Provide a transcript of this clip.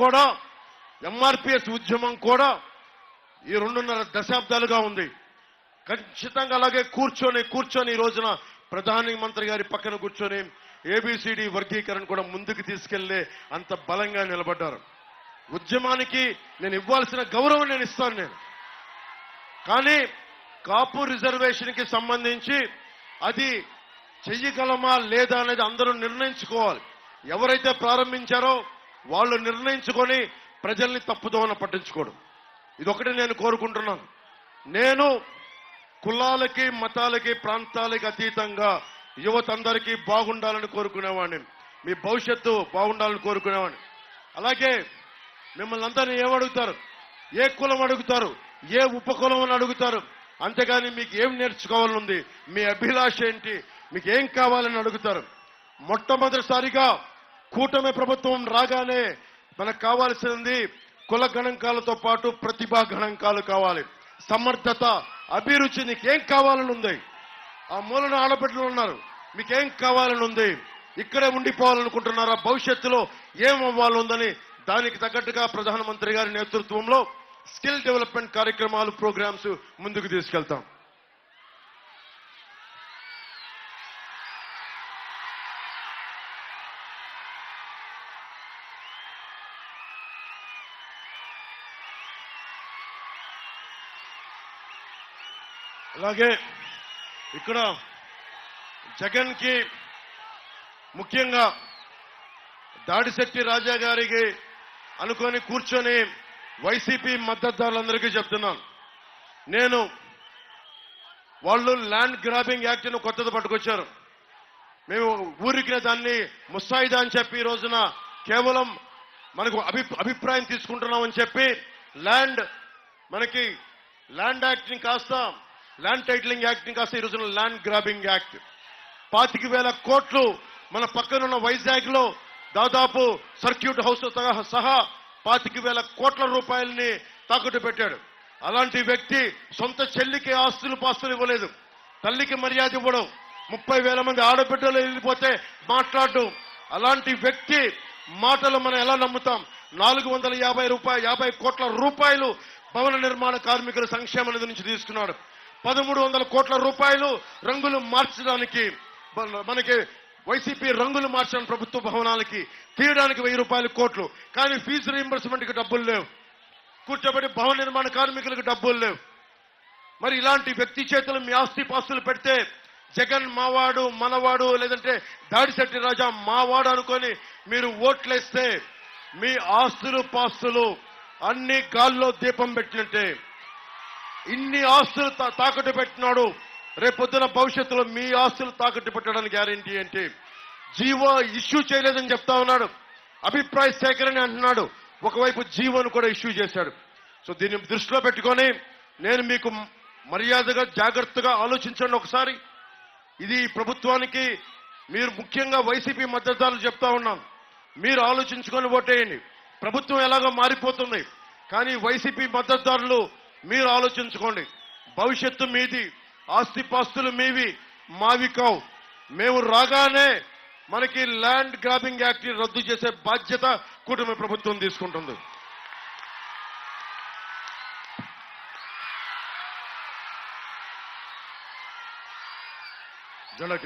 కూడా ఎంఆర్పిఎస్ ఉద్యమం కూడా ఈ 2.5 దశాబ్దాలుగా ఉంది. ఖచ్చితంగా అలాగే కూర్చొని ఈ రోజున ప్రధానమంత్రి గారి పక్కన కూర్చొని ఏబిసిడి వర్గీకరణ కూడా ముందుకు తీసుకెళ్లే అంత బలంగా నిలబడ్డారు. ఉద్యమానికి నేను ఇవ్వాల్సిన గౌరవం నేను ఇస్తాను. కానీ కాపు రిజర్వేషన్కి సంబంధించి అది చెయ్యగలమా లేదా అనేది అందరూ నిర్ణయించుకోవాలి. ఎవరైతే ప్రారంభించారో వాళ్ళు నిర్ణయించుకొని ప్రజల్ని తప్పుదోవన పట్టించుకోవడం, ఇదొకటి నేను కోరుకుంటున్నాను. నేను కులాలకి మతాలకి ప్రాంతాలకి అతీతంగా యువత అందరికీ బాగుండాలని కోరుకునేవాడిని, మీ భవిష్యత్తు బాగుండాలని కోరుకునేవాడిని. అలాగే మిమ్మల్ని అందరినీ ఏమడుగుతారు, ఏ కులం అడుగుతారు, ఏ ఉపకులం అని అడుగుతారు. అంతేగాని మీకు ఏం నేర్చుకోవాలని ఉంది, మీ అభిలాష ఏంటి, మీకు ఏం కావాలని అడుగుతారు. మొట్టమొదటిసారిగా కూటమి ప్రభుత్వం రాగానే మనకు కావాల్సింది కుల గణాంకాలతో పాటు ప్రతిభా గణాంకాలు కావాలి. సమర్థత, అభిరుచి, నీకేం కావాలని ఉంది. ఆ మూలన ఆడబిడ్డలు ఉన్నారు, మీకేం కావాలని ఉంది, ఇక్కడే ఉండిపోవాలనుకుంటున్నారా, భవిష్యత్తులో ఏం అవ్వాలని ఉందని దానికి తగ్గట్టుగా ప్రధానమంత్రి గారి నేతృత్వంలో స్కిల్ డెవలప్మెంట్ కార్యక్రమాలు, ప్రోగ్రామ్స్ ముందుకు తీసుకెళ్తాం. అలాగే ఇక్కడ జగన్ కి ముఖ్యంగా దాడిశెట్టి రాజా గారికి అనుకొని కూర్చొని వైసీపీ మద్దతుదారులందరికీ చెప్తున్నాను. నేను వాళ్ళు ల్యాండ్ గ్రాబింగ్ యాక్ట్ ను కొత్తది పట్టుకొచ్చారు. మేము ఊరికి దాన్ని ముసాయిదా అని చెప్పి ఈ రోజున కేవలం మనకు అభిప్రాయం తీసుకుంటున్నామని చెప్పి మనకి ల్యాండ్ యాక్ట్ ని కాస్త ల్యాండ్ టైటిలింగ్ యాక్ట్ ని కాస్త ఈ రోజున ల్యాండ్ గ్రాబింగ్ యాక్ట్ 25,000 కోట్లు మన పక్కనున్న వైజాగ్ లో దాదాపు సర్క్యూట్ హౌస్ సహా 25,000 కోట్ల రూపాయలని తాకట్టు పెట్టాడు. అలాంటి వ్యక్తి సొంత చెల్లికి ఆస్తులు పాస్తులు ఇవ్వలేదు, తల్లికి మర్యాద ఇవ్వడం, 30,000 మంది ఆడబిడ్డలు వెళ్ళిపోతే మాట్లాడడం. అలాంటి వ్యక్తి మాటలు మనం ఎలా నమ్ముతాం? 450 కోట్ల రూపాయలు భవన నిర్మాణ కార్మికుల సంక్షేమ నిధి నుంచి తీసుకున్నాడు. 1,300 కోట్ల రూపాయలు రంగులు మార్చడానికి, మనకి వైసీపీ రంగులు మార్చిన ప్రభుత్వ భవనాలకి తీయడానికి 1,000 కోట్లు. కానీ ఫీజు రీయింబర్స్మెంట్కి డబ్బులు లేవు, కూర్చోబెట్టి భవన నిర్మాణ కార్మికులకు డబ్బులు లేవు. మరి ఇలాంటి వ్యక్తి చేతులు మీ ఆస్తి పాస్తులు పెడితే జగన్ మావాడు మనవాడు, లేదంటే దాడిశెట్టి రాజా మావాడు అనుకొని మీరు ఓట్లేస్తే మీ ఆస్తులు పాస్తులు అన్ని గాల్లో దీపం పెట్టినట్టే. ఇన్ని ఆస్తులు తాకట్టు పెట్టినాడు, రేపొద్దున భవిష్యత్తులో మీ ఆస్తులు తాకట్టు పెట్టడానికి గ్యారెంటీ ఏంటి? జీవో ఇష్యూ చేయలేదని చెప్తా ఉన్నాడు, అభిప్రాయ సేకరణ అంటున్నాడు, ఒకవైపు జీవోను కూడా ఇష్యూ చేశాడు. సో దీన్ని దృష్టిలో పెట్టుకొని నేను మీకు మర్యాదగా జాగ్రత్తగా ఆలోచించండి ఒకసారి. ఇది ప్రభుత్వానికి మీరు ముఖ్యంగా వైసీపీ మద్దతుదారులు చెప్తా ఉన్నాం, మీరు ఆలోచించుకొని ఓటేయండి. ప్రభుత్వం ఎలాగో మారిపోతుంది, కానీ వైసీపీ మద్దతుదారులు మీరు ఆలోచించుకోండి. భవిష్యత్తు మీది, ఆస్తిపాస్తులు మీవి, మావి కావు. మేము రాగానే మనకి ల్యాండ్ గ్రాబింగ్ యాక్ట్ రద్దు చేసే బాధ్యత కూటమి ప్రభుత్వం తీసుకుంటుంది. జనక